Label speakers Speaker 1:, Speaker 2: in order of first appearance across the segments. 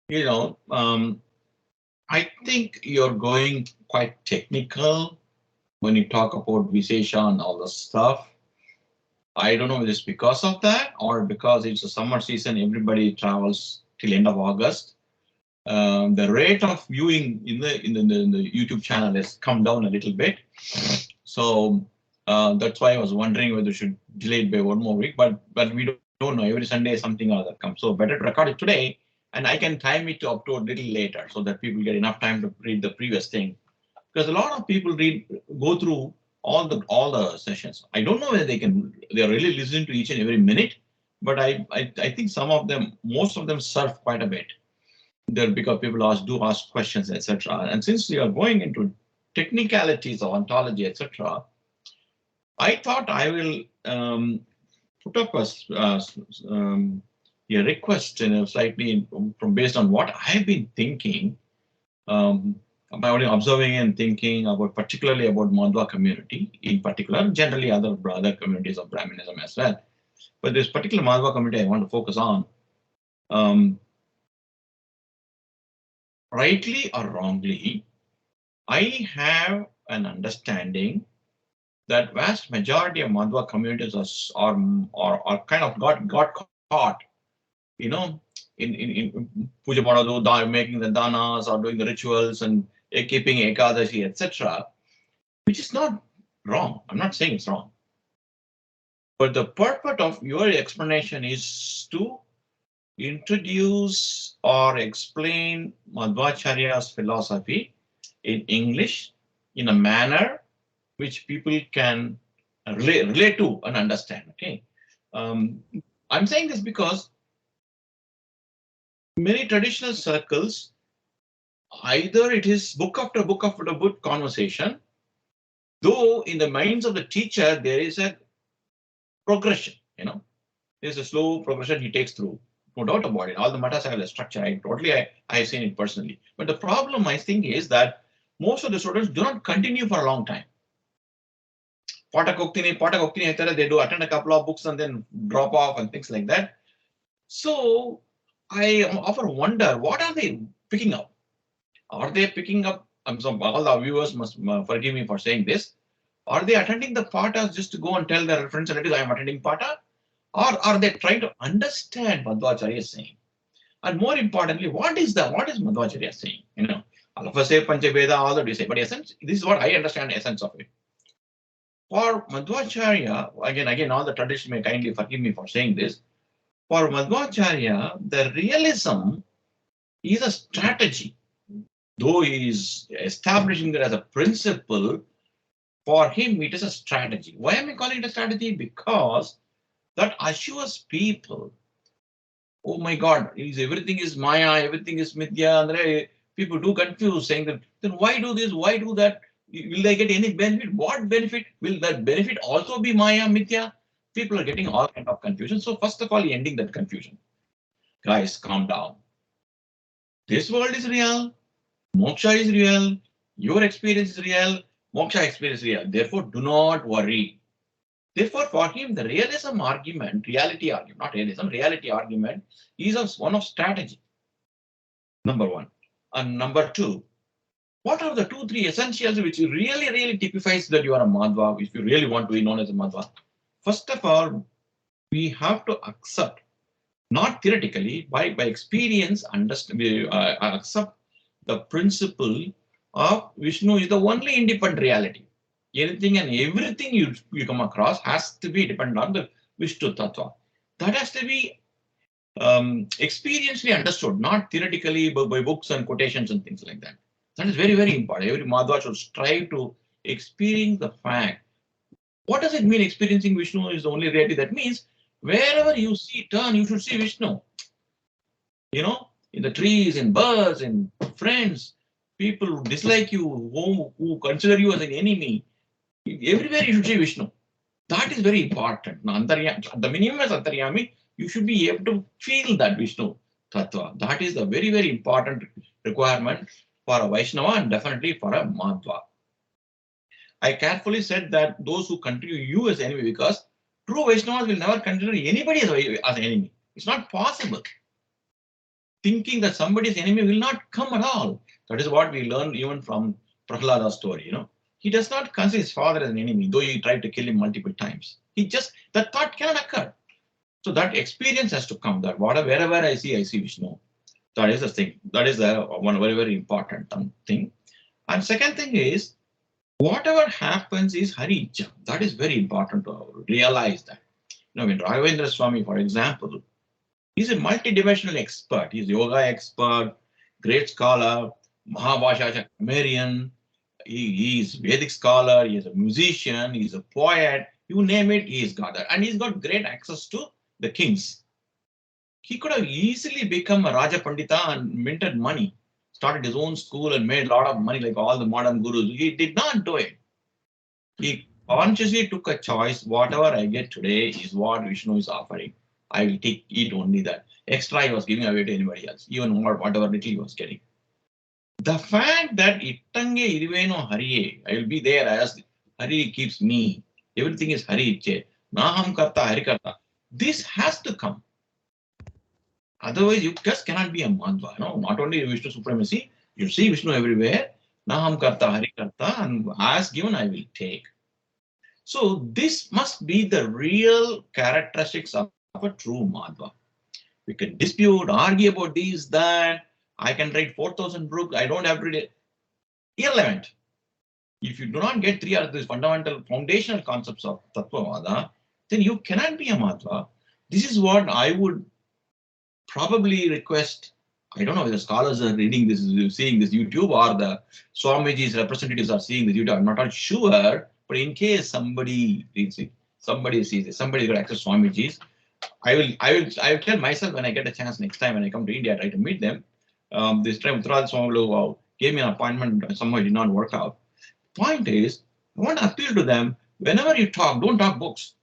Speaker 1: You know, I think you're going quite technical when you talk about Vishesha and all the stuff. I don't know if it's because of that or because it's a summer season, everybody travels till end of August. The rate of viewing in the YouTube channel has come down a little bit. So that's why I was wondering whether we should delay it by one more week. But we don't know. Every Sunday something or other comes. So better to record it today, and I can time it to upload a little later so that people get enough time to read the previous thing. Because a lot of people go through all the sessions. I don't know whether they are really listening to each and every minute, but I think some of them, most of them surf quite a bit. There because people ask questions, etc. And since we are going into technicalities of ontology, etc., I thought I will put up a request, slightly from based on what I've been thinking, about observing and thinking about, particularly about Maadhwa community in particular, generally other communities of Brahminism as well. But this particular Maadhwa community I want to focus on. Rightly or wrongly, I have an understanding that vast majority of Maadhwa communities are kind of got caught, in puja Padadu, making the danas or doing the rituals and keeping ekadashi, etc., which is not wrong. I'm not saying it's wrong. But the purpose of your explanation is to introduce or explain Madhvacharya's philosophy in English in a manner which people can relate to and understand. Okay, I'm saying this because many traditional circles, either it is book after book after book conversation, though in the minds of the teacher there is a progression. There's a slow progression he takes through. No doubt about it. All the matters have a structure. I have seen it personally. But the problem, I think, is that most of the students do not continue for a long time. Patakoktini, they do attend a couple of books and then drop off and things like that. So I often wonder, what are they picking up? Are they picking up? All the viewers must forgive me for saying this. Are they attending the patas just to go and tell their friends and relatives, I am attending pata? Or are they trying to understand Madhvacharya is saying? And more importantly, what is Madhvacharya saying? All of us say Panchaveda, all that we say, but essence, this is what I understand the essence of it. For Madhvacharya, again, all the tradition may kindly forgive me for saying this. For Madhvacharya, the realism is a strategy. Though he is establishing it as a principle, for him it is a strategy. Why am I calling it a strategy? Because that assures people, oh my God, everything is Maya, everything is Mithya. And people do confuse, saying that, then why do this, why do that? Will they get any benefit? What benefit? Will that benefit also be Maya, Mithya? People are getting all kind of confusion. So first of all, ending that confusion. Guys, calm down. This world is real. Moksha is real. Your experience is real. Moksha experience is real. Therefore, do not worry. Therefore, for him, the realism argument, reality argument, not realism, reality argument is one of strategy. Number one. And number two, what are the 2-3 essentials which really typifies that you are a Maadhwa, if you really want to be known as a Maadhwa? First of all, we have to accept, not theoretically, by experience, accept the principle of Vishnu is the only independent reality. Anything and everything you come across has to be dependent on the Vishnu Tattva. That has to be experientially understood, not theoretically by books and quotations and things like that. That is very important. Every Maadhwa should strive to experience the fact. What does it mean experiencing Vishnu is the only reality? That means wherever you turn, you should see Vishnu. In the trees, in birds, in friends, people who dislike you, who consider you as an enemy, everywhere you should see Vishnu. That is very important. Now, the minimum as Antaryami, you should be able to feel that Vishnu Tattva. That is a very important requirement for a Vaishnava and definitely for a Maadhva. I carefully said that those who continue you as enemy, because true Vaishnavas will never consider anybody as an enemy. It's not possible. thinking that somebody's enemy will not come at all. That is what we learn even from Prahlada's story, He does not consider his father as an enemy, though he tried to kill him multiple times. That thought cannot occur. So that experience has to come, that wherever I see Vishnu. That is the thing. That is one very, very important thing. And second thing is, whatever happens is Hari Ichha. That is very important to realize that. When Raghavendra Swami, for example, he's a multidimensional expert. He's a yoga expert, great scholar, Mahabhasha grammarian. He is Vedic scholar. He is a musician. He is a poet. You name it, he's got that. And he's got great access to the kings. He could have easily become a Raja Pandita and minted money, started his own school and made a lot of money like all the modern gurus. He did not do it. He consciously took a choice. Whatever I get today is what Vishnu is offering. I will eat only that. Extra he was giving away to anybody else, even more, whatever little he was getting. The fact that Ittange Iriveno Hariye, I will be there as Hari keeps me. Everything is Hari Iche. Naham Karta, Hari Karta. This has to come. Otherwise, you just cannot be a Maadhwa. Not only Vishnu supremacy, you see Vishnu everywhere. Naham Karta, Hari Karta, and as given, I will take. So this must be the real characteristics of a true Maadhwa. We can dispute, argue about these, that. I can write 4,000 books. I don't have to read it. Irrelevant. If you do not get three of these fundamental foundational concepts of Tattva Vaada, then you cannot be a Maadhwa. This is what I would probably request. I don't know whether scholars are reading this, seeing this YouTube, or the Swamiji's representatives are seeing this YouTube. I'm not sure, but in case somebody reads it, somebody sees it, somebody got access to Swamiji's, I will tell myself when I get a chance next time when I come to India, I try to meet them. This time, Uttara Swami gave me an appointment, somehow it did not work out. Point is, I want to appeal to them, whenever you talk, don't talk books.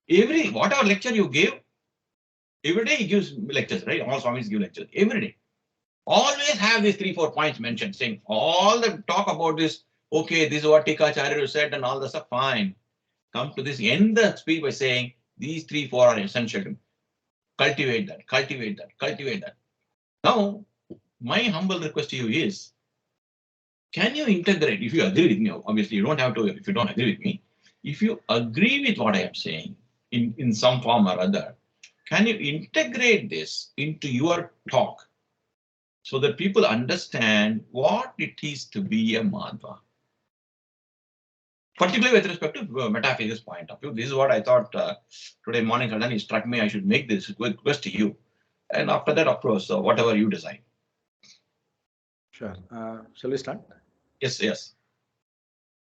Speaker 1: Whatever lecture you give, every day he gives lectures, right? All Swamis give lectures, every day. Always have these 3-4 points mentioned, saying all the talk about this, okay, this is what Acharya said and all the stuff, fine. Come to this, end the speech by saying, these 3-4 are essential to cultivate that, cultivate that, cultivate that. Now, my humble request to you is, can you integrate, if you agree with me, obviously you don't have to, if you don't agree with me, if you agree with what I am saying in some form or other, can you integrate this into your talk so that people understand what it is to be a Maadhwa? Particularly with respect to metaphysics point of view, this is what I thought today morning, Khandana, struck me, I should make this request to you. And after that, of course, whatever you decide.
Speaker 2: Sure. Shall we start?
Speaker 1: Yes.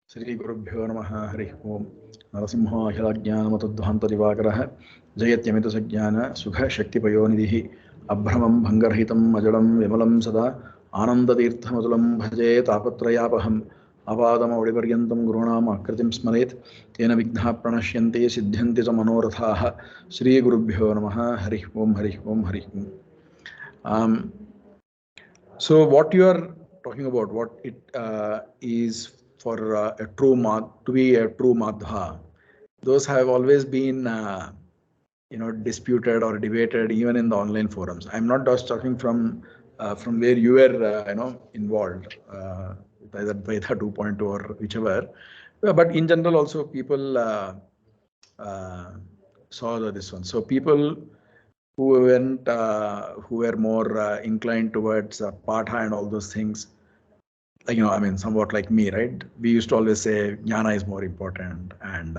Speaker 2: Sri Gurubhyo Namaha Hari Om Narasimha Hilajnanamatudhanta Divagaraha Jayatyamita Sajnana Sukha Shakti Payonidhi Abhramam Bhangarhitam Majalam Vimalam Sada Ananda Tirthamatulam Bhaje Tapatrayapaham Avadam Audivaryantam Gurunam Akritim Smaret Tena Vigdha Pranashyanti Siddhyanti Manorathaha Sri Gurubhyo Namaha Hari Om Hari Om Hari Om. So what you are talking about, what it is for to be a true Maadhwa, those have always been disputed or debated even in the online forums. I'm not just talking from where you were involved, either Advaita 2.0 or whichever, but in general also people saw this one. So people who were more inclined towards Patha and all those things, somewhat like me, right? We used to always say jnana is more important, and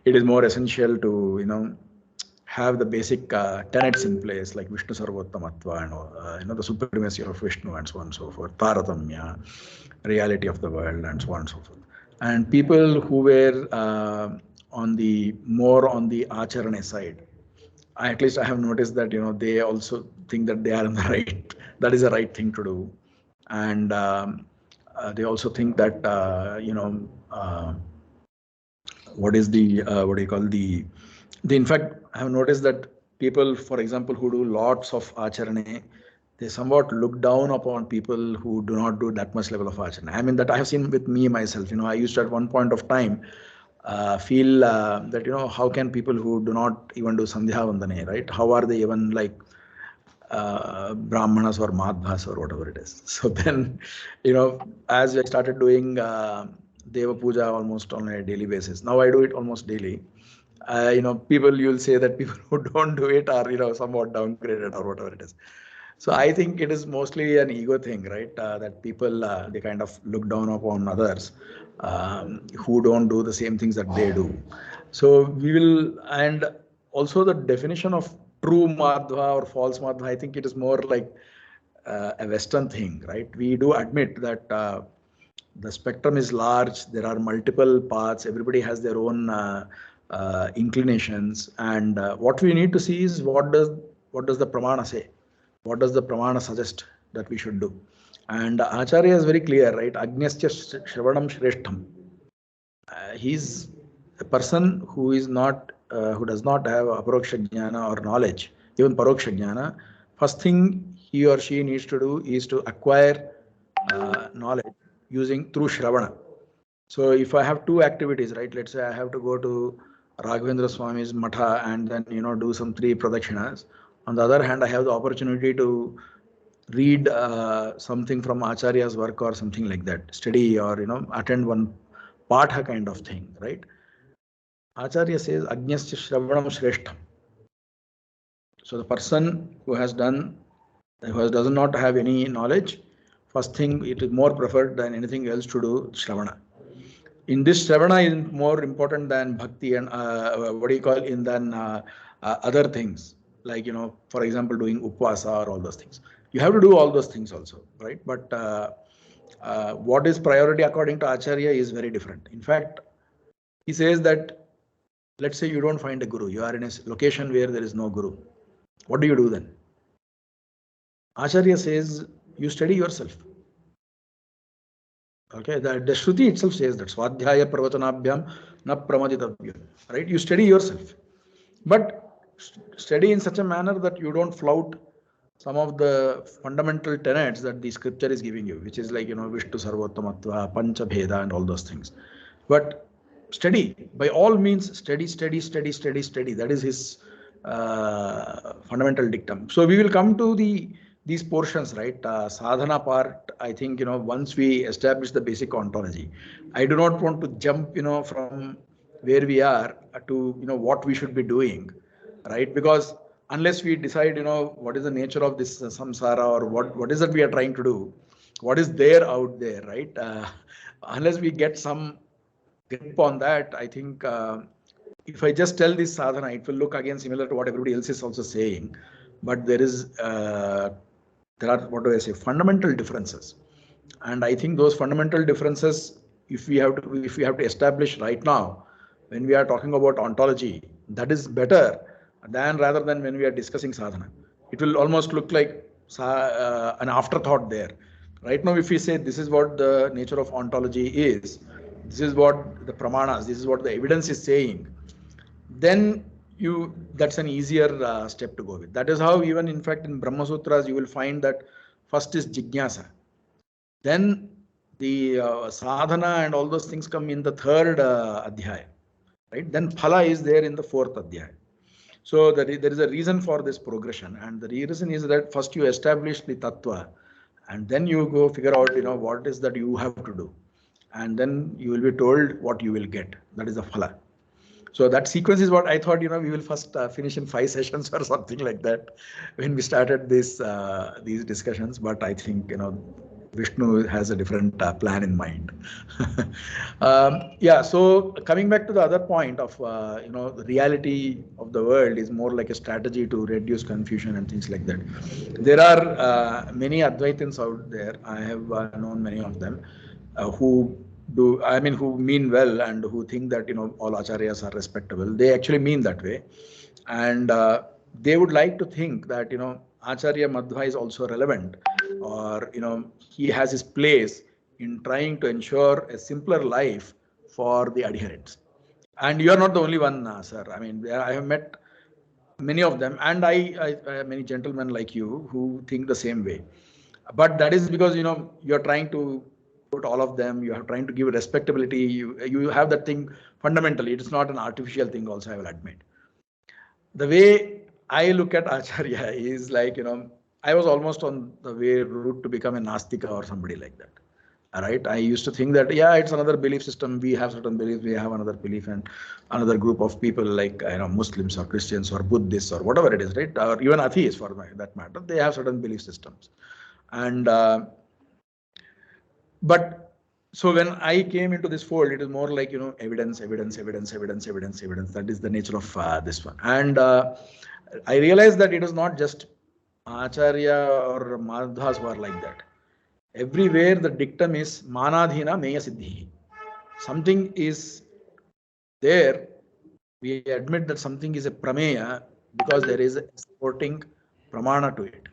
Speaker 2: it is more essential to, have the basic tenets in place, like Vishnu Sarvottamatva and the supremacy of Vishnu and so on and so forth, Taratamya, reality of the world and so on and so forth. And people who were more on the Acharane side, at least I have noticed that they also think that they are in the right, that is the right thing to do, and they also think that what is the what do you call the in fact I have noticed that people, for example, who do lots of Acharane, they somewhat look down upon people who do not do that much level of Acharane. That I have seen with me myself. I used to at one point of time feel that how can people who do not even do Sandhya Vandane, right? How are they even Brahmanas or Maadhvas or whatever it is. So then, as I started doing Deva Puja almost on a daily basis, now I do it almost daily. People, you'll say that people who don't do it are, somewhat downgraded or whatever it is. So I think it is mostly an ego thing, right? That people, they kind of look down upon others who don't do the same things that they do. So we will, and also the definition of true Maadhwa or false Maadhwa, I think it is more like a Western thing, right? We do admit that the spectrum is large. There are multiple paths. Everybody has their own inclinations, and what we need to see is what does the Pramana say? What does the Pramana suggest that we should do? And Acharya is very clear, right? Agnyasya Shravanam Shreshtham. He's a person who is not, who does not have aparoksha jnana or knowledge, even paroksha jnana. First thing he or she needs to do is to acquire knowledge using through Shravana. So if I have two activities, right? Let's say I have to go to Raghavendra Swami's Matha and then do some 3 pradakshinas. On the other hand, I have the opportunity to read something from Acharya's work or something like that, study or attend one patha kind of thing, right? Acharya says Agnyasya Shravanam Shreshtham. So the person who has does not have any knowledge, first thing it is more preferred than anything else to do Shravana. In this, Shravana is more important than bhakti and other things like for example doing upvasa or all those things. You have to do all those things also, right? But what is priority according to Acharya is very different. In fact, he says that let's say you don't find a guru, you are in a location where there is no guru. What do you do then? Acharya says you study yourself. Okay, the Shruti itself says that svaadhyaaya pravachanabhyam na pramaditavya, right? You study yourself, but study in such a manner that you don't flout some of the fundamental tenets that the scripture is giving you, which is like Vishnu Sarvottamatva, Pancha Bheda, and all those things. But study, by all means, study. That is his fundamental dictum. So we will come to these portions, right? Sadhana part, I think, once we establish the basic ontology, I do not want to jump, from where we are to, what we should be doing, right? Because unless we decide, what is the nature of this samsara or what is that we are trying to do, what is there out there, right? Unless we get some grip on that, I think if I just tell this sadhana, it will look again similar to what everybody else is also saying. But there are, what do I say, fundamental differences. And I think those fundamental differences, if we have to establish right now, when we are talking about ontology, that is better than rather than when we are discussing sadhana. It will almost look like an afterthought there. Right now, if we say this is what the nature of ontology is, this is what the pramanas, this is what the evidence is saying, then that's an easier step to go with. That is how even in fact in Brahma Sutras you will find that first is jignasa, then the sadhana and all those things come in the 3rd adhyaya, right? Then phala is there in the 4th adhyaya. So there is a reason for this progression, and the reason is that first you establish the tattva, and then you go figure out what is that you have to do, and then you will be told what you will get. That is the phala. So that sequence is what I thought, we will first finish in 5 sessions or something like that when we started these discussions. But I think, Vishnu has a different plan in mind. Yeah, so coming back to the other point of, the reality of the world is more like a strategy to reduce confusion and things like that. There are many Advaitins out there. I have known many of them who mean well and who think that, all acharyas are respectable. They actually mean that way. And they would like to think that, Acharya Maadhwa is also relevant, or, he has his place in trying to ensure a simpler life for the adherents. And you are not the only one, sir. I mean, I have met many of them, and I many gentlemen like you who think the same way. But that is because, you're trying to put all of them, you are trying to give respectability. You have that thing fundamentally. It's not an artificial thing also, I will admit. The way I look at Acharya is like, I was almost on the route to become a Nastika or somebody like that. All right. I used to think that, yeah, it's another belief system. We have certain beliefs, we have another belief, and another group of people like, Muslims or Christians or Buddhists or whatever it is, right? Or even atheists for that matter, they have certain belief systems. And, but so when I came into this fold, it is more like, evidence. That is the nature of this one. And I realized that it is not just Acharya or Maadhwas who are like that. Everywhere the dictum is manadhina meya siddhi. Something is there, we admit that something is a prameya because there is a supporting pramana to it.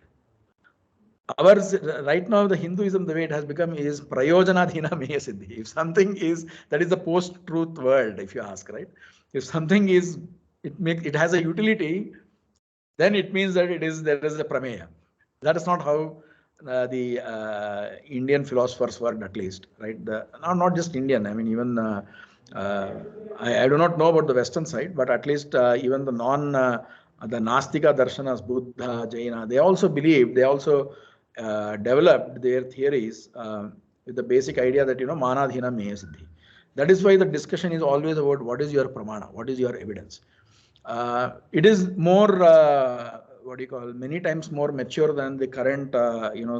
Speaker 2: Ours right now, the Hinduism, the way it has become is prayojanadhina meya siddhi. If something is, that is the post-truth world, if you ask, right? If something is, it has a utility, then it means that there is a prameya. That is not how the Indian philosophers worked, at least, right? Not just Indian. I mean, even I do not know about the Western side, but at least even the the Nastika darshanas, Buddha, Jaina, they also believed, they also developed their theories with the basic idea that, manadhina meya siddhi. That is why the discussion is always about what is your pramana, what is your evidence. It is more, what do you call, many times more mature than the current,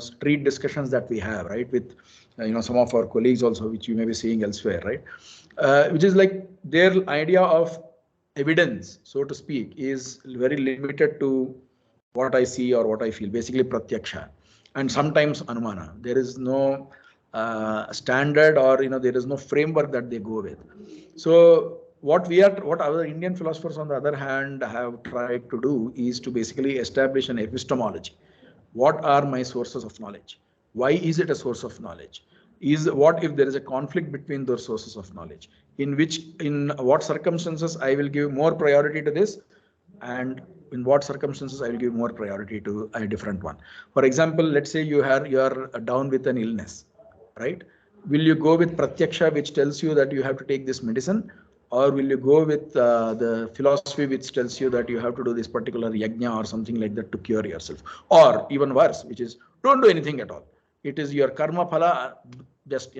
Speaker 2: street discussions that we have, right? With, some of our colleagues also, which you may be seeing elsewhere, right? Which is like their idea of evidence, so to speak, is very limited to what I see or what I feel, basically pratyaksha, and sometimes anumana. There is no standard, or, there is no framework that they go with. So what other Indian philosophers, on the other hand, have tried to do is to basically establish an epistemology. What are my sources of knowledge? Why is it a source of knowledge? What if there is a conflict between those sources of knowledge? In what circumstances I will give more priority to this, and in what circumstances I will give more priority to a different one. For example, let's say you are down with an illness, right? Will you go with pratyaksha, which tells you that you have to take this medicine, or will you go with the philosophy which tells you that you have to do this particular yajna or something like that to cure yourself? Or even worse, which is don't do anything at all. It is your karma phala, just,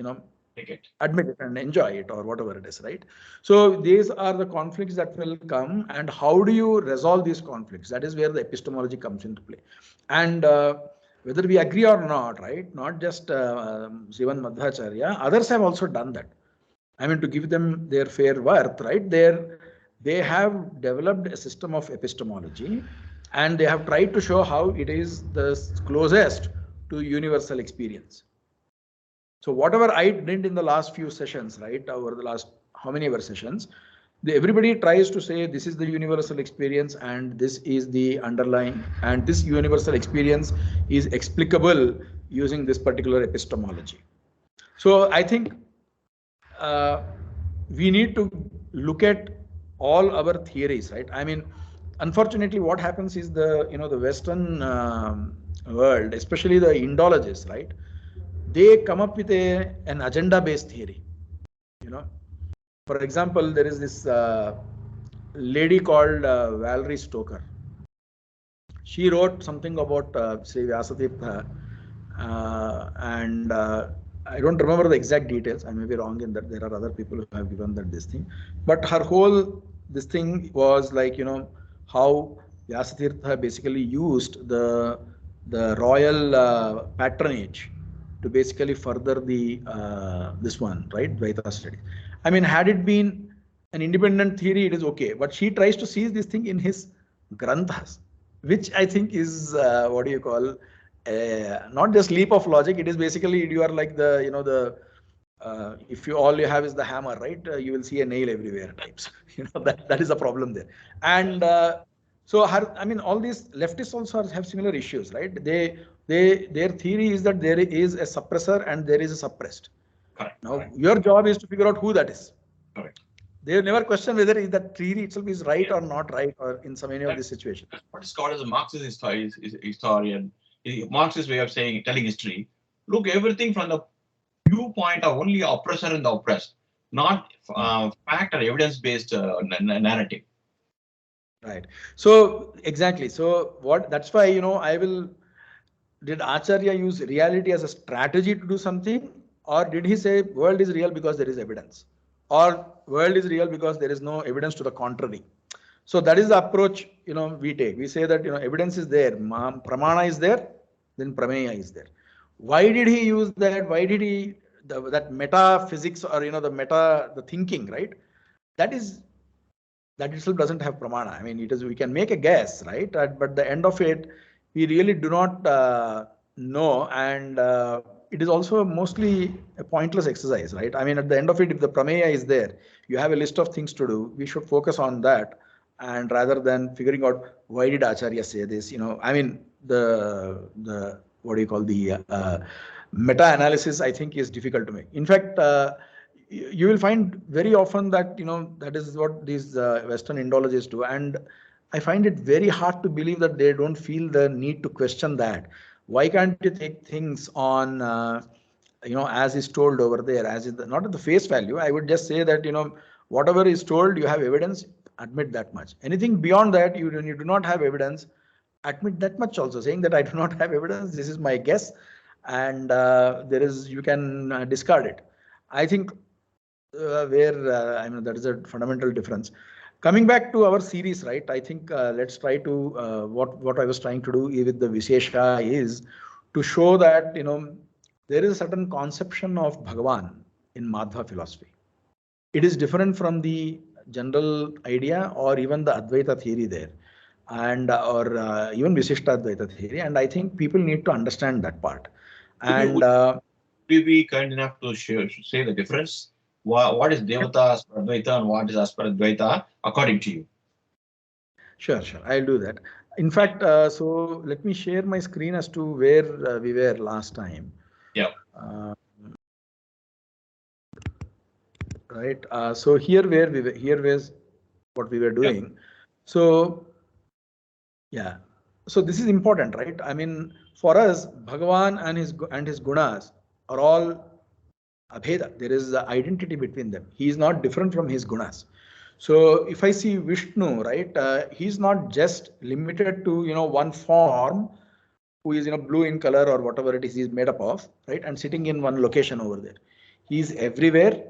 Speaker 1: Take it.
Speaker 2: admit it and enjoy it, or whatever it is, right? So these are the conflicts that will come, and how do you resolve these conflicts? That is where the epistemology comes into play. And whether we agree or not, right? Not just Sivan Madhvacharya, others have also done that. I mean, to give them their fair worth, right? They have developed a system of epistemology, and they have tried to show how it is the closest to universal experience. So whatever I did in the last few sessions, right, over the last how many ever sessions, everybody tries to say this is the universal experience and this is the underlying, and this universal experience is explicable using this particular epistemology. So I think we need to look at all our theories, right? I mean, unfortunately, what happens is the Western world, especially the Indologists, right? They come up with an agenda-based theory. For example, there is this lady called Valerie Stoker. She wrote something about Sri Vyasatirtha, and I don't remember the exact details. I may be wrong in that. There are other people who have given that this thing, but her whole this thing was like, how Vyasatirtha basically used the royal patronage to basically further the this one, right, Advaita study. I mean, had it been an independent theory, it is okay, but she tries to seize this thing in his granthas, which I think is what do you call, not just leap of logic. It is basically, you are like the if all you have is the hammer, right? You will see a nail everywhere types. That is a problem there. And so I mean, all these leftists also have similar issues, right? Their theory is that there is a suppressor and there is a suppressed.
Speaker 1: Correct.
Speaker 2: Now
Speaker 1: Correct.
Speaker 2: your job is to figure out who that is.
Speaker 1: Correct.
Speaker 2: They never question whether that theory itself is right or not right, or in some any of these situations.
Speaker 1: What is called as a Marxist historian, Marxist way of telling history. Look everything from the viewpoint of only oppressor and the oppressed, not fact or evidence-based narrative.
Speaker 2: Right. So exactly. So that's why I will did Acharya use reality as a strategy to do something, or did he say world is real because there is evidence, or world is real because there is no evidence to the contrary? So that is the approach, we take. We say that, evidence is there, pramana is there, then prameya is there. Why did he use that? Why did he, that metaphysics, or, the thinking, right? That itself doesn't have pramana. I mean, we can make a guess, right? But the end of it, we really do not know. And it is also mostly a pointless exercise, right? I mean, at the end of it, if the prameya is there, you have a list of things to do, we should focus on that. And rather than figuring out why did Acharya say this, I mean, the what do you call, the meta-analysis, I think, is difficult to make. In fact, you will find very often that, that is what these Western Indologists do. And I find it very hard to believe that they don't feel the need to question that. Why can't you take things on, as is told over there, as is not at the face value? I would just say that, whatever is told, you have evidence, admit that much. Anything beyond that, you do not have evidence, admit that much also, saying that I do not have evidence, this is my guess, and you can discard it. I think I mean, that is a fundamental difference. Coming back to our series, right? I think let's try to what I was trying to do with the Vishesha is to show that there is a certain conception of Bhagavan in Maadhwa philosophy. It is different from the general idea or even the Advaita theory there, and or even Visishta Advaita theory. And I think people need to understand that part. And
Speaker 1: would you be kind enough to say the difference? What is Devata as per Advaita and what is as per Advaita according to you?
Speaker 2: Sure, I'll do that. In fact, so let me share my screen as to where we were last time.
Speaker 1: Yeah.
Speaker 2: Right. So here where we were, here was what we were doing. Yeah. So yeah. So this is important, right? I mean, for us, Bhagavan and his gunas are all abheda. There is the identity between them. He is not different from his gunas. So if I see Vishnu, right, he's not just limited to one form, who is blue in color or whatever it is he's made up of, right, and sitting in one location over there. He is everywhere.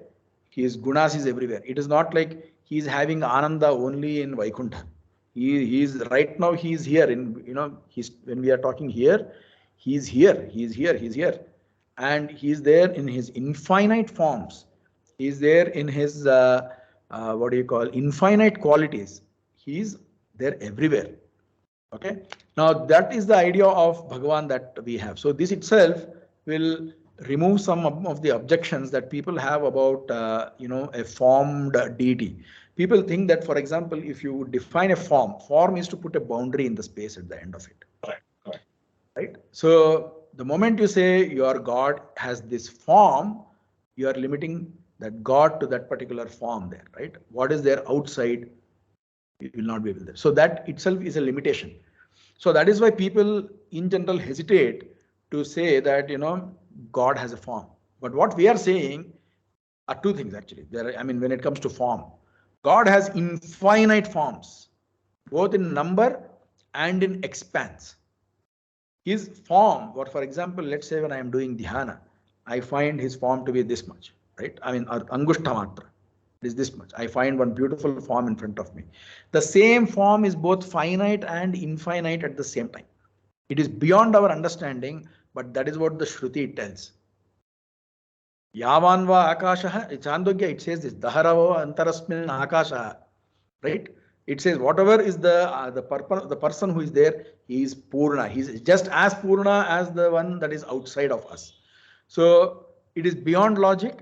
Speaker 2: His gunas is everywhere. It is not like he's having Ananda only in Vaikuntha. He's right now. He's here in He's when we are talking here. He's here. He's here. He's here, and he's there in his infinite forms. He's there in his what do you call, infinite qualities. He's there everywhere. Okay. Now that is the idea of Bhagavan that we have. So this itself will remove some of the objections that people have about a formed deity. People think that, for example, if you define a form is to put a boundary in the space at the end of it. Right. So the moment you say your God has this form, you are limiting that God to that particular form there, right? What is there outside, you will not be able to. So that itself is a limitation. So that is why people in general hesitate to say that God has a form. But what we are saying are two things actually. I mean, when it comes to form, God has infinite forms, both in number and in expanse. His form, for example, let's say when I am doing dhyana, I find his form to be this much, right? I mean, angushta matra is this much. I find one beautiful form in front of me. The same form is both finite and infinite at the same time. It is beyond our understanding, but that is what the Shruti tells. Yavanva akashaha, Chandogya, it says this, Daharavo antarasmin akashaha, right? It says whatever is the person who is there, he is Purna. He is just as Purna as the one that is outside of us. So it is beyond logic.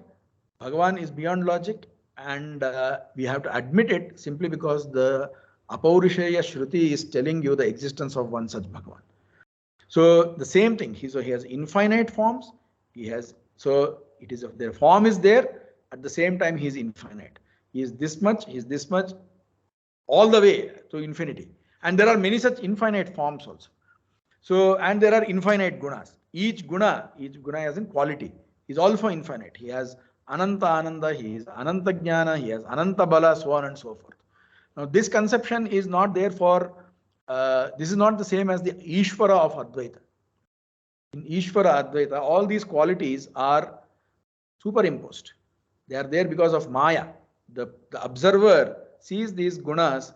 Speaker 2: Bhagavan is beyond logic, and we have to admit it simply because the Apaurishaya Shruti is telling you the existence of one such Bhagavan. So the same thing. He has infinite forms. Their form is there. At the same time, he is infinite. He is this much. He is this much. All the way to infinity. And there are many such infinite forms also. So, and there are infinite gunas. Each guna as in quality, is also infinite. He has Ananta Ananda, he is Ananta Jnana, he has Ananta Bala, so on and so forth. Now, this conception is not there for, this is not the same as the Ishvara of Advaita. In Ishvara Advaita, all these qualities are superimposed. They are there because of Maya. The observer sees these gunas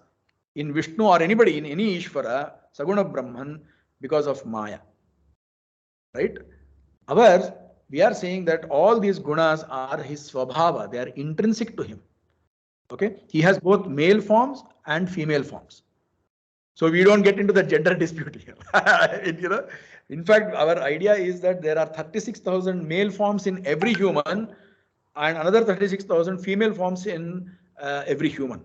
Speaker 2: in Vishnu or anybody in any Ishvara, Saguna Brahman, because of Maya. Right? Ours, we are saying that all these gunas are his swabhava, they are intrinsic to him. Okay? He has both male forms and female forms. So we don't get into the gender dispute here. In fact, our idea is that there are 36,000 male forms in every human and another 36,000 female forms in every human.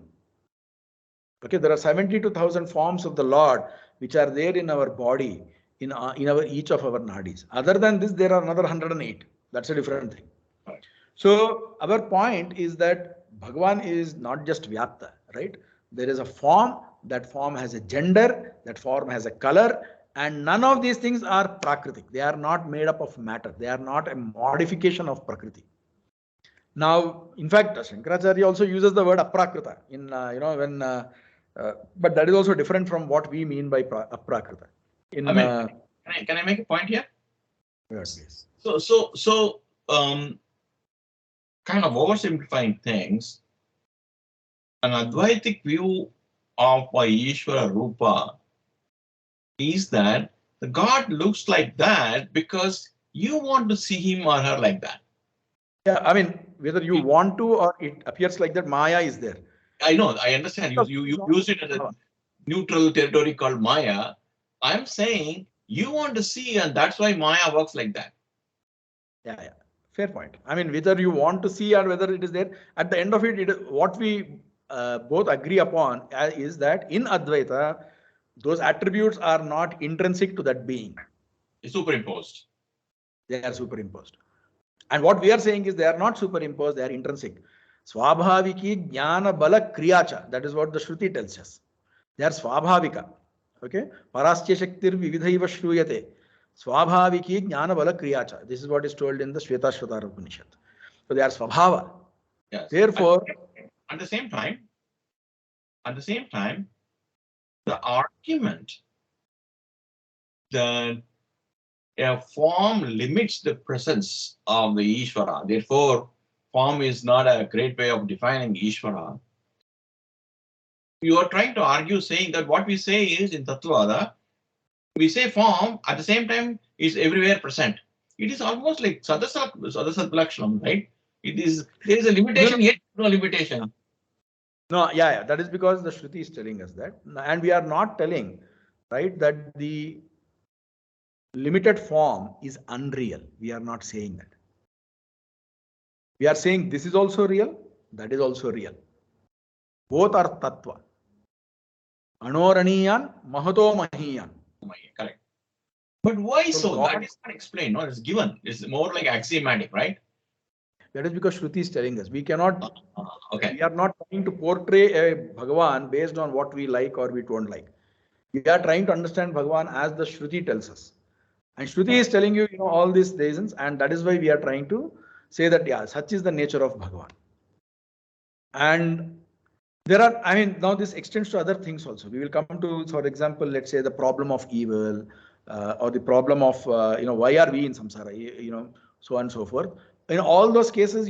Speaker 2: Okay, there are 72,000 forms of the Lord which are there in our body, in our each of our nadis. Other than this, there are another 108. That's a different thing.
Speaker 1: Right.
Speaker 2: So our point is that Bhagavan is not just Vyapta, right? There is a form, that form has a gender, that form has a color, and none of these things are prakritic. They are not made up of matter. They are not a modification of prakriti. Now, in fact, Shankaracharya also uses the word aprakrita in, but that is also different from what we mean by aprakrita.
Speaker 1: Can I make a point here?
Speaker 2: Yes.
Speaker 1: So, kind of oversimplifying things, an Advaitic view of Ishvara Rupa is that the God looks like that because you want to see him or her like that.
Speaker 2: Yeah, I mean, whether you want to or it appears like that, Maya is there.
Speaker 1: I know, I understand. You use it as a neutral territory called Maya. I'm saying you want to see, and that's why Maya works like that.
Speaker 2: Yeah. Fair point. I mean, whether you want to see or whether it is there, at the end of it, what we both agree upon is that in Advaita, those attributes are not intrinsic to that being.
Speaker 1: It's superimposed.
Speaker 2: They are superimposed. And what we are saying is they are not superimposed, they are intrinsic. Swabhaviki jnana bala kriyacha. That is what the Shruti tells us. They are swabhavika. Okay? Parasya shaktir vividhaiva shruyate. Swabhaviki jnana bala kriyacha. This is what is told in the Shvetashvatara Upanishad. So they are swabhava.
Speaker 1: Yes.
Speaker 2: Therefore,
Speaker 1: at the same time, the argument that a form limits the presence of the Ishvara, therefore, form is not a great way of defining Ishvara. You are trying to argue saying that what we say is in Tattva Vaada, we say form at the same time is everywhere present. It is almost like Sadasat Lakshanam, right? There is a limitation, yet no limitation.
Speaker 2: No, yeah, that is because the Shruti is telling us that. And we are not telling, right, that the limited form is unreal. We are not saying that. We are saying this is also real, that is also real. Both are tattva. Anoraniyan, mahato mahiyan.
Speaker 1: Correct. But why so? That is not explained. No, it's given. It's more like axiomatic, right?
Speaker 2: That is because Shruti is telling us. We cannot,
Speaker 1: okay.
Speaker 2: We are not trying to portray a Bhagavan based on what we like or we don't like. We are trying to understand Bhagavan as the Shruti tells us. And Shruti is telling you, all these reasons, and that is why we are trying to say that, yeah, such is the nature of Bhagavan. And there are, now this extends to other things also. We will come to, for example, let's say the problem of evil, or the problem of, why are we in samsara, so on and so forth. In all those cases,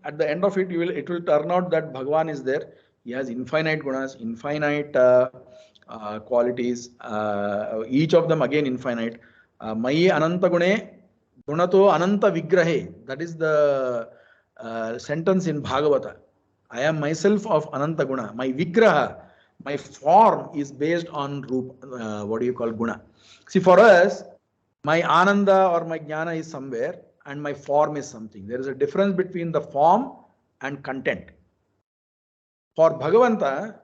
Speaker 2: at the end of it, it will turn out that Bhagavan is there. He has infinite gunas, infinite qualities, each of them again infinite. Mayi ananta gune gunato ananta vigrahe. That is the sentence in Bhagavata. I am myself of ananta guna. My vigraha, my form is based on guna. See, for us, my ananda or my jnana is somewhere and my form is something. There is a difference between the form and content. For Bhagavanta,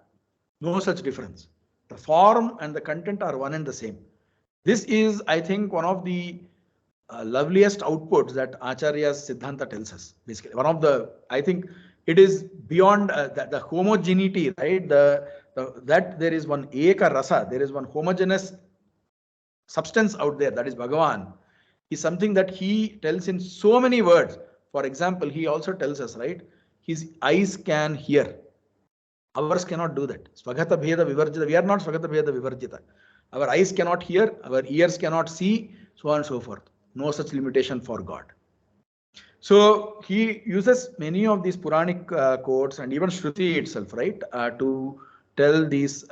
Speaker 2: no such difference. The form and the content are one and the same. This is, I think, one of the loveliest outputs that Acharya's Siddhanta tells us. Basically, one of the, I think, it is beyond the homogeneity, right? That there is one eka rasa, there is one homogeneous substance out there, that is Bhagavan, is something that he tells in so many words. For example, he also tells us, right? His eyes can hear. Ours cannot do that. Svagata bheda vivarjita. We are not svagata bheda vivarjita. Our eyes cannot hear, our ears cannot see, so on and so forth. no such limitation for God. So he uses many of these Puranic quotes and even Shruti itself, right, to tell these,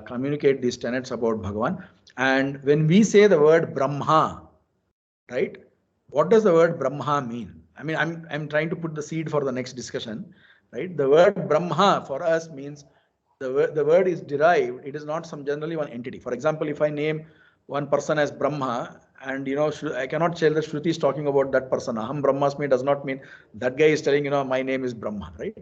Speaker 2: communicate these tenets about Bhagavan. And when we say the word Brahma, right, what does the word Brahma mean? I mean, I'm trying to put the seed for the next discussion, right? The word Brahma for us means the word is derived. It is not some generally one entity. For example, if I name one person as Brahma, and I cannot tell that Shruti is talking about that person. Aham Brahmasmi does not mean that guy is telling, my name is Brahma, right?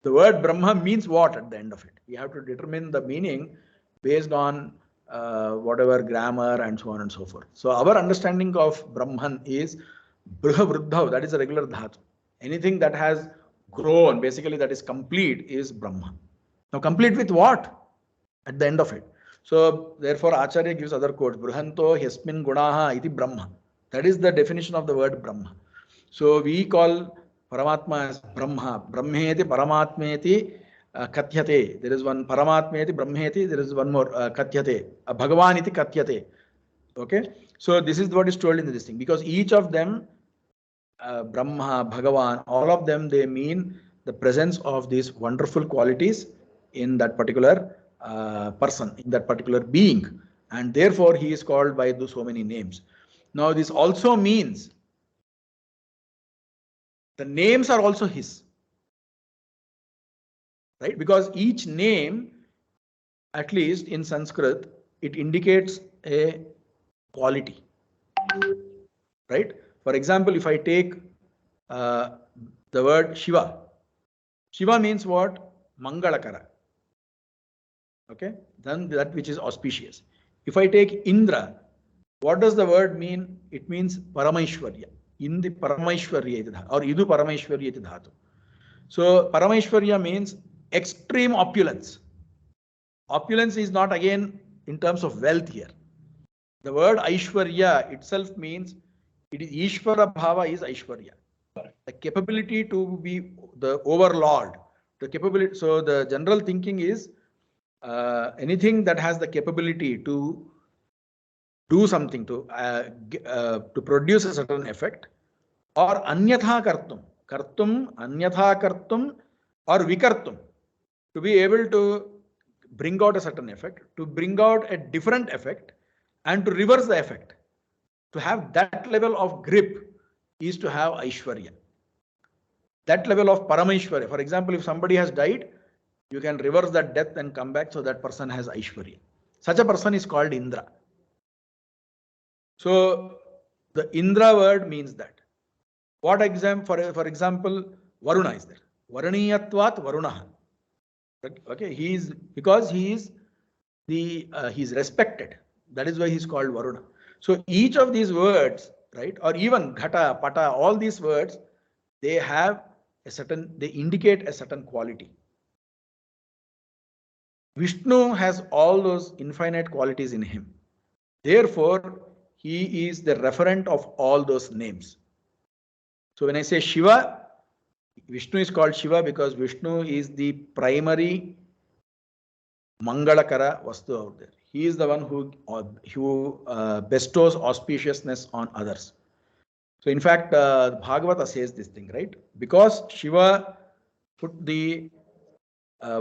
Speaker 2: The word Brahma means what at the end of it? We have to determine the meaning based on whatever grammar and so on and so forth. So our understanding of Brahman is Briha Vruddhav, that is a regular dhatu. Anything that has grown, basically that is complete, is Brahma. Now complete with what? At the end of it. So therefore Acharya gives other quotes. Bruhanto Hyasmin Gunaha iti Brahma. That is the definition of the word Brahma. So we call Paramatma as Brahma. Brahmeti Paramatmeti Katyate. There is one Paramatmeti Brahmeti. There is one more Katyate. Bhagavan iti Katyate. Okay. So this is what is told in this thing. Because each of them, Brahma, Bhagavan, all of them, they mean the presence of these wonderful qualities in that particular person, in that particular being, and therefore he is called by so many names. Now this also means the names are also his, right? Because each name, at least in Sanskrit, it indicates a quality, right? For example, if I take the word Shiva, Shiva means what? Mangalakara. Okay, then that which is auspicious. If I take Indra, what does the word mean? It means Paramaishwarya. Indi Paramaishwarya or Idu Paramaishwarya dhatu. So Paramaishwarya means extreme opulence. Opulence is not again in terms of wealth here. The word Aishwarya itself means it is Ishvara Bhava is Aishwarya. The capability to be the overlord. The capability. So the general thinking is anything that has the capability to do something, to produce a certain effect, or anyatha kartum, anyatha kartum, or vikartum, to be able to bring out a certain effect, to bring out a different effect, and to reverse the effect. To have that level of grip is to have Aishwarya. That level of Parameshwarya. For example, if somebody has died, you can reverse that death and come back, so that person has Aishwarya. Such a person is called Indra. So the Indra word means that. What example? For example, Varuna is there. Varaniyatvat Varunaha. Okay, because he is he's respected. That is why he's called Varuna. So each of these words, right, or even Ghata, Pata, all these words, they indicate a certain quality. Vishnu has all those infinite qualities in him. Therefore, he is the referent of all those names. So when I say Shiva, Vishnu is called Shiva because Vishnu is the primary Mangalakara Vastu out there. He is the one who bestows auspiciousness on others. So in fact, Bhagavata says this thing, right? Because Shiva put the Vishnu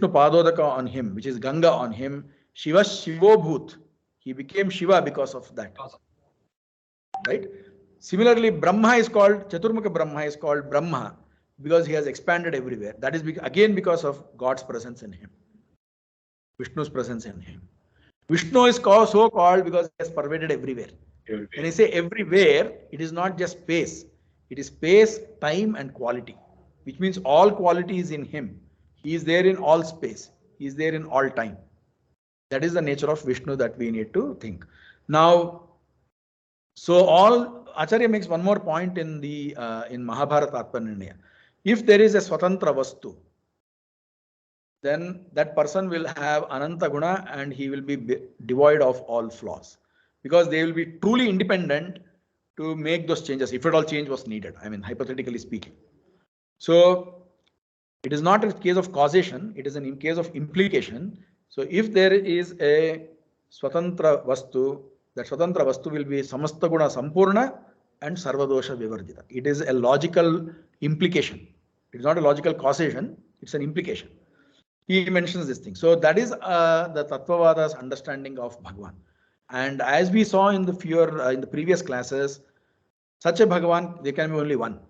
Speaker 2: Padodaka on him, which is Ganga on him. Shiva Shivobhut. He became Shiva because of that. Right? Similarly, Brahma is called, Chaturmukha Brahma is called Brahma because he has expanded everywhere. That is again because of God's presence in him. Vishnu's presence in him. Vishnu is so called because he has pervaded everywhere. When I say everywhere, it is not just space. It is space, time, and quality, which means all quality is in him. He is there in all space. He is there in all time. That is the nature of Vishnu that we need to think. Now, so Acharya makes one more point in Mahabharata Atmanirnaya. If there is a Swatantra Vastu, then that person will have Ananta Guna and he will be devoid of all flaws. Because they will be truly independent to make those changes, if at all change was needed, I mean, hypothetically speaking. So it is not a case of causation, it is in case of implication. So if there is a Swatantra Vastu, that Swatantra Vastu will be Samasta Guna Sampurna and Sarvadosha Vivarjita. It is a logical implication. It is not a logical causation, it's an implication. He mentions this thing. So that is the Tattva Vaada's understanding of Bhagavan. And as we saw in the previous classes, such a Bhagavan, there can be only one.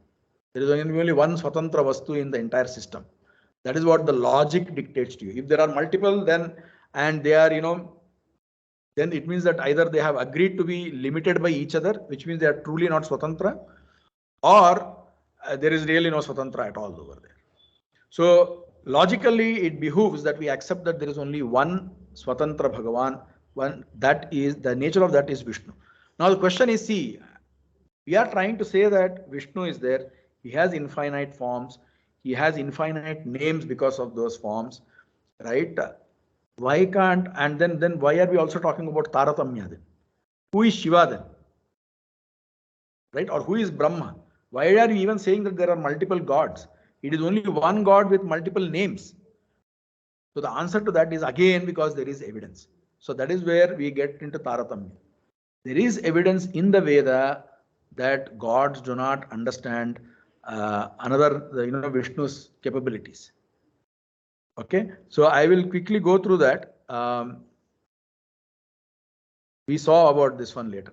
Speaker 2: There is only one Swatantra Vastu in the entire system. That is what the logic dictates to you. If there are multiple, then and they are, then it means that either they have agreed to be limited by each other, which means they are truly not Swatantra, or there is really no Swatantra at all over there. So logically, it behooves that we accept that there is only one Swatantra Bhagavan, one that is, the nature of that is Vishnu. Now the question is, see, we are trying to say that Vishnu is there, he has infinite forms, he has infinite names because of those forms, right? Why can't, and then why are we also talking about Taratamya then? Who is Shiva then? Right? Or who is Brahma? Why are you even saying that there are multiple gods? It is only one God with multiple names. So the answer to that is again because there is evidence. So that is where we get into Taratamya. There is evidence in the Veda that gods do not understand Vishnu's capabilities. Okay, so I will quickly go through that. We saw about this one later.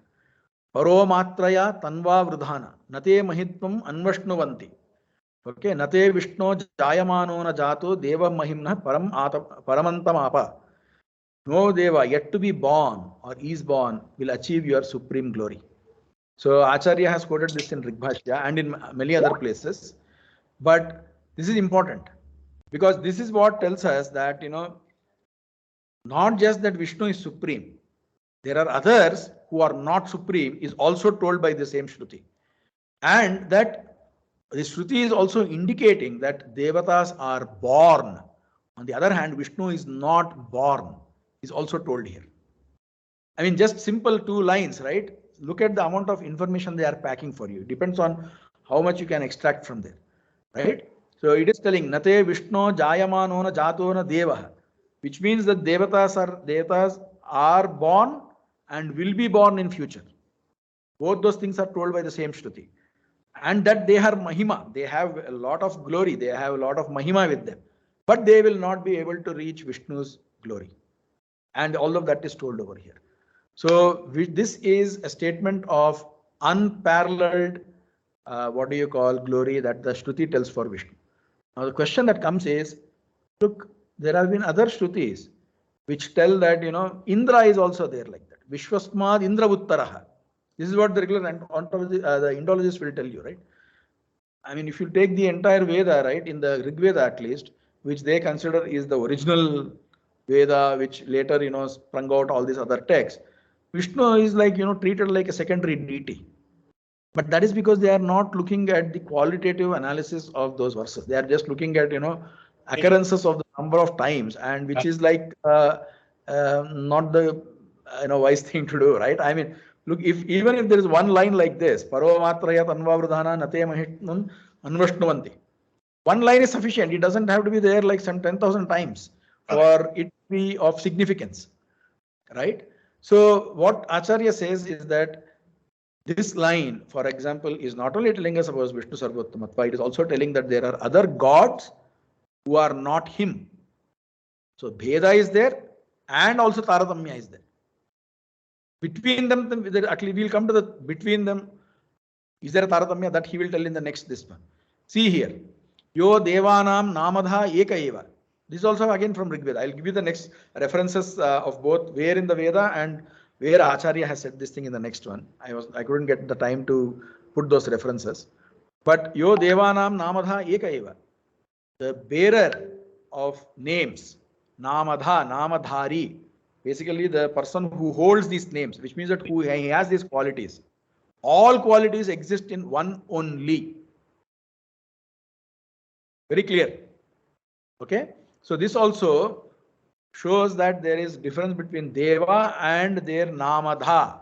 Speaker 2: Paro matraya tanva vridhana nate mahitvam anvashnuvanti. Okay, nate Vishnu jayamano na jato deva mahimna paramantam apa. No deva yet to be born or is born will achieve your supreme glory. So Acharya has quoted this in Rigbhashya and in many other places. But this is important because this is what tells us that, not just that Vishnu is supreme. There are others who are not supreme is also told by the same Shruti. And that the Shruti is also indicating that Devatas are born. On the other hand, Vishnu is not born, is also told here. I mean, just simple 2 lines, right? Look at the amount of information they are packing for you. It depends on how much you can extract from there, right? So it is telling Nate Vishnu Jayamano na Jato na Devaha, which means that Devatas are born and will be born in future. Both those things are told by the same Shruti. And that they are Mahima. They have a lot of glory. They have a lot of Mahima with them. But they will not be able to reach Vishnu's glory. And all of that is told over here. So this is a statement of unparalleled, glory that the Shruti tells for Vishnu. Now the question that comes is, look, there have been other Shrutis which tell that, Indra is also there like that. Vishwasmad Indra Uttaraha. This is what the regular the Indologists will tell you, right? I mean, if you take the entire Veda, right, in the Rig Veda at least, which they consider is the original Veda, which later, sprung out all these other texts, Vishnu is like, treated like a secondary deity. But that is because they are not looking at the qualitative analysis of those verses. They are just looking at, occurrences of the number of times, and which is like not the wise thing to do, right? I mean, look, even if there is one line like this, Paro matraya tanva vridhana nate mahitnun anvashnuvanti. One line is sufficient. It doesn't have to be there like some 10,000 times for it to be of significance, right? So what Acharya says is that this line, for example, is not only telling us about Vishnu Sarvottamatva, it is also telling that there are other gods who are not him. So Bheda is there and also Taratamya is there. Between them, actually we'll come to the between them. Is there a Taratamya? That he will tell in the next this one. See here. Yo Devanam Namadha Eka Eva. This is also again from Rig Veda. I'll give you the next references of both where in the Veda and where Acharya has said this thing in the next one. I couldn't get the time to put those references. But Yo Devanam Namadha Eka Eva. The bearer of names, Namadha, Namadhari, basically the person who holds these names, which means that he has these qualities. All qualities exist in one only. Very clear. Okay. So this also shows that there is difference between Deva and their Namadha,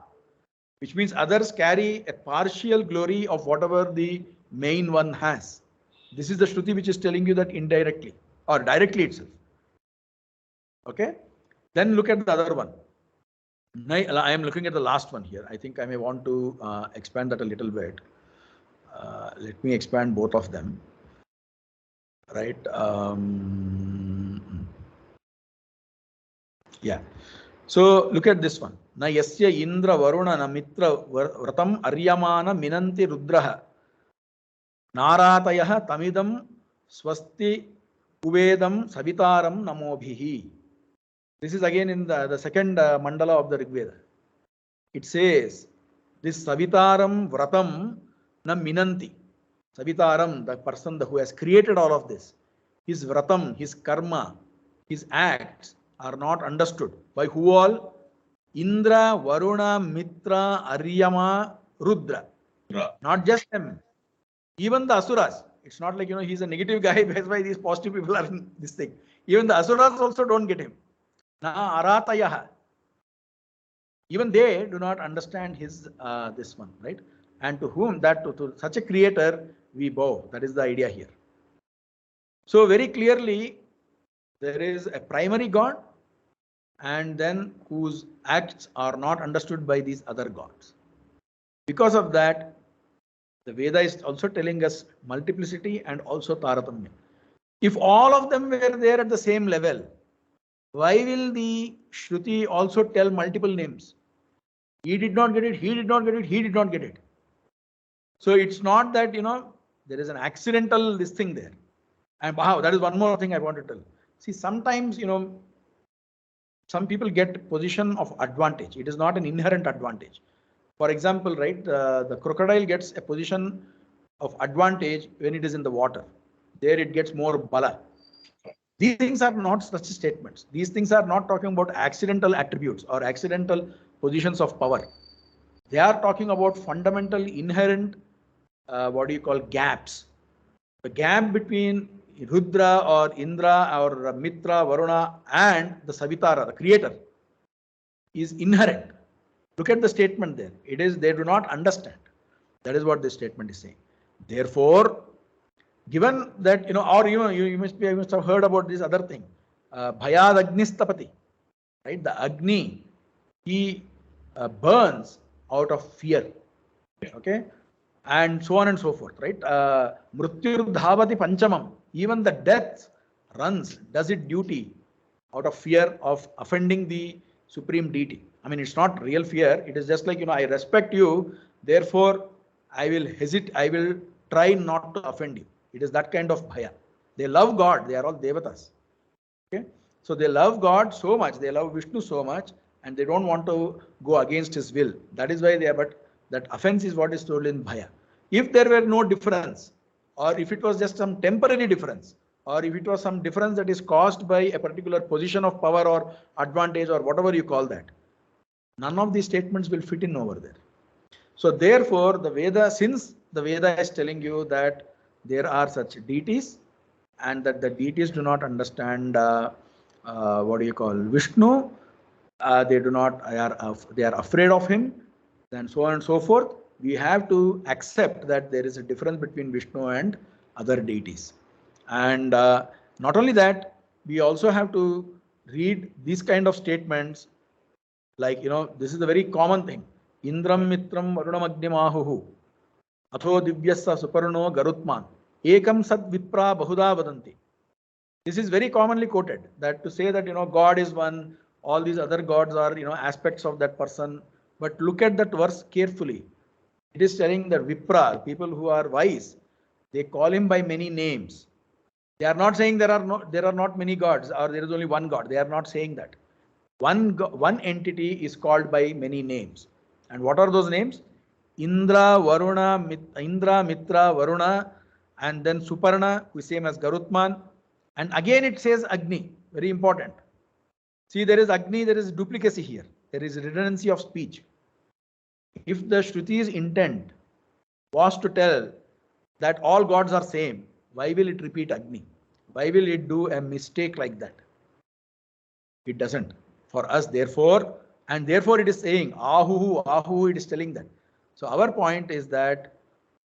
Speaker 2: which means others carry a partial glory of whatever the main one has. This is the Shruti which is telling you that indirectly or directly itself. Okay. Then look at the other one. I am looking at the last one here. I think I may want to expand that a little bit. Let me expand both of them. Right. Yeah. So look at this one. Na yasya indra varuna na mitra vratam aryamana minanti rudraha naratayah tamidam swasti uvedam savitaram namobhihi. This is again in the second mandala of the Rig Veda. It says this savitaram vratam na minanti. Savitaram, the person who has created all of this, his vratam, his karma, his acts are not understood. By who all? Indra, Varuna, Mitra, Aryama, Rudra. Not just them. Even the Asuras. It's not like, he's a negative guy, that's why these positive people are in this thing. Even the Asuras also don't get him. Na Aratayaha. Even they do not understand his this one, right? And to whom that to such a creator we bow. That is the idea here. So very clearly, there is a primary God, and then whose acts are not understood by these other gods. Because of that, the Veda is also telling us multiplicity and also Taratamya. If all of them were there at the same level, why will the Shruti also tell multiple names? He did not get it, he did not get it, he did not get it. So it's not that, there is an accidental this thing there. And wow, that is one more thing I want to tell. See, sometimes, some people get position of advantage. It is not an inherent advantage. For example, right, the crocodile gets a position of advantage when it is in the water. There it gets more bala. These things are not such statements. These things are not talking about accidental attributes or accidental positions of power. They are talking about fundamental, inherent, gaps. The gap between Rudra or Indra or Mitra, Varuna and the Savitara, the creator, is inherent. Look at the statement there. It is, they do not understand. That is what this statement is saying. Therefore, given that, or you must have heard about this other thing. Bhayad Agnistapati, right? The Agni, he burns out of fear. Okay. And so on and so forth, right? Mrityur dhavati panchamam. Even the death runs, does its duty out of fear of offending the supreme deity. I mean, it's not real fear. It is just like, I respect you. Therefore, I will hesitate. I will try not to offend you. It is that kind of bhaya. They love God. They are all devatas. Okay. So they love God so much. They love Vishnu so much, and they don't want to go against his will. That is why they are, but that offense is what is told in bhaya. If there were no difference, or if it was just some temporary difference, or if it was some difference that is caused by a particular position of power or advantage or whatever you call that, none of these statements will fit in over there. So therefore, the Veda, since the Veda is telling you that there are such deities and that the deities do not understand Vishnu, they are afraid of him, then so on and so forth. We have to accept that there is a difference between Vishnu and other deities. And not only that, we also have to read these kind of statements like, this is a very common thing. Indram mitram varunam agnimahuhu atho divyassa suparno garutman ekam sad vipra bahuda vadanti. This is very commonly quoted, that to say that, God is one, all these other gods are, aspects of that person. But look at that verse carefully. It is telling that Vipra, people who are wise, they call him by many names. They are not saying there are not many gods or there is only one God. They are not saying that. One entity is called by many names. And what are those names? Indra, Mitra, Varuna, and then Suparna, we same as Garutman. And again it says Agni, very important. See, there is Agni, there is duplicacy here. There is redundancy of speech. If the Shruti's intent was to tell that all gods are same, why will it repeat Agni? Why will it do a mistake like that? It doesn't. For us, therefore, and therefore it is saying Ahu, it is telling that. So our point is that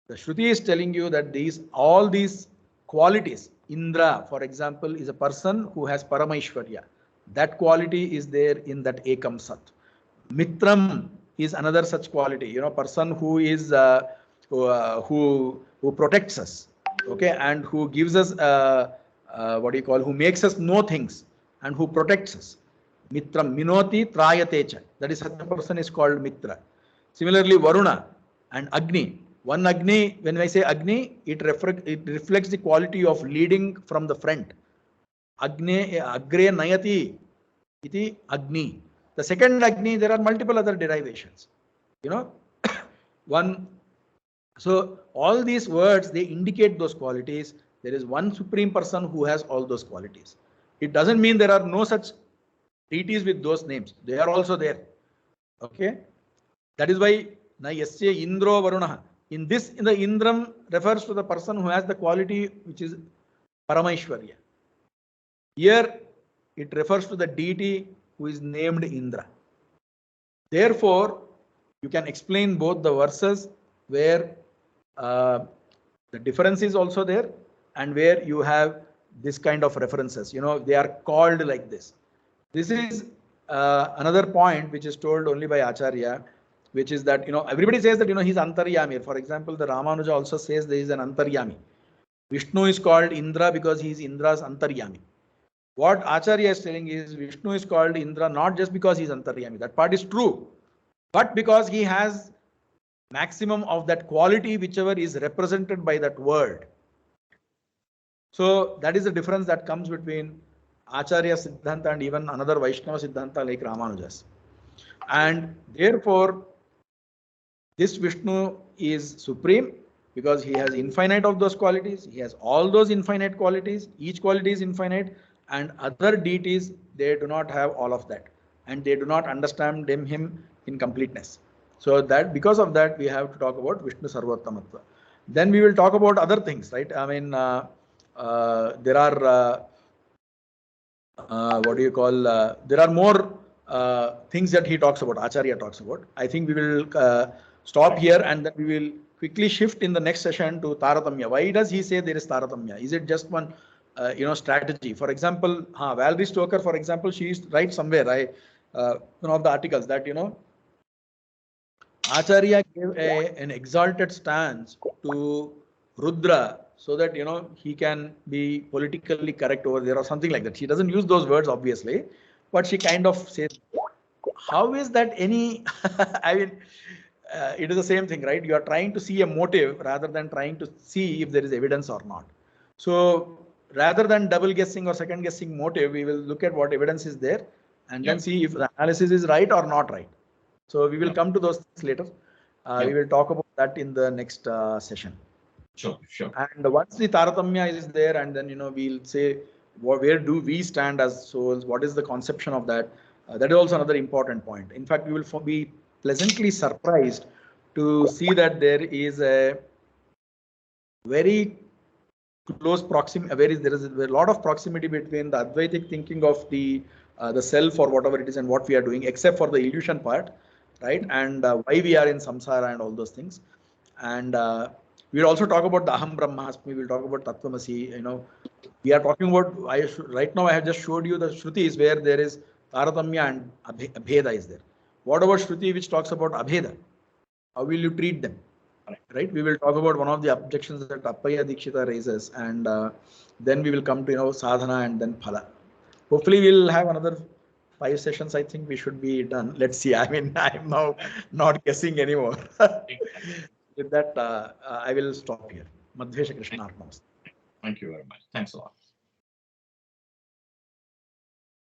Speaker 2: the Shruti is telling you that all these qualities, Indra, for example, is a person who has Paramaishwarya. That quality is there in that Ekam Sat. Mitram is another such quality, person who is who protects us, okay, and who gives us what do you call, who makes us know things and who protects us. Mitram, Minoti Trayatecha. That is such a person is called Mitra. Similarly, Varuna and Agni. One Agni, when I say Agni, it reflects the quality of leading from the front. Agre Nayati iti Agni. The second Agni, there are multiple other derivations. One. So all these words, they indicate those qualities. There is one supreme person who has all those qualities. It doesn't mean there are no such deities with those names. They are also there. Okay. That is why na yasya Indro Varuna. In the Indram refers to the person who has the quality which is Parameshwarya. Here it refers to the deity who is named Indra. Therefore, you can explain both the verses where the difference is also there and where you have this kind of references. They are called like this. This is another point which is told only by Acharya, which is that, everybody says that, he's Antaryami. For example, the Ramanuja also says there is an Antaryami. Vishnu is called Indra because he is Indra's Antaryami. What Acharya is telling is Vishnu is called Indra not just because he is Antaryami. That part is true, but because he has maximum of that quality whichever is represented by that word. So that is the difference that comes between Acharya Siddhanta and even another Vaishnava Siddhanta like Ramanujas. And therefore, this Vishnu is supreme because he has infinite of those qualities. He has all those infinite qualities. Each quality is infinite, and other deities, they do not have all of that, and they do not understand him in completeness. So that because of that, we have to talk about Vishnu Sarvottamatva. Then we will talk about other things, right? I mean, there are what do you call? There are more things that he talks about. Acharya talks about. I think we will stop here and then we will quickly shift in the next session to Taratamya. Why does he say there is Taratamya? Is it just one strategy? For example, Valerie Stoker, for example, she writes somewhere, one of the articles that Acharya gave an exalted stance to Rudra so that he can be politically correct over there or something like that. She doesn't use those words obviously, but she kind of says, how is that any? I mean, it is the same thing, right? You are trying to see a motive rather than trying to see if there is evidence or not. So rather than double guessing or second guessing motive, we will look at what evidence is there and then see if the analysis is right or not right. So we will come to those things later. We will talk about that in the next session.
Speaker 1: Sure.
Speaker 2: And once the Taratamya is there, and then we'll say where do we stand as souls? What is the conception of that? That is also another important point. In fact, we will be pleasantly surprised to see that there is a very close proximity. There is a lot of proximity between the Advaitic thinking of the self or whatever it is and what we are doing, except for the illusion part, right? And why we are in samsara and all those things. And we will also talk about the Aham Brahmasmi. We will talk about Tattvamasi. We are talking about, right now I have just showed you the Shrutis where there is Taratamya and Abheda is there. What about Shruti which talks about Abheda? How will you treat them? Right? We will talk about one of the objections that Appaya Dikshita raises, and then we will come to sadhana and then phala. Hopefully we'll have another 5 sessions. I think we should be done. Let's see. I mean, I'm now not guessing anymore. With that, I will stop here. Madhvesha Krishna Arpanastu.
Speaker 1: Thank you very much. Thanks a lot.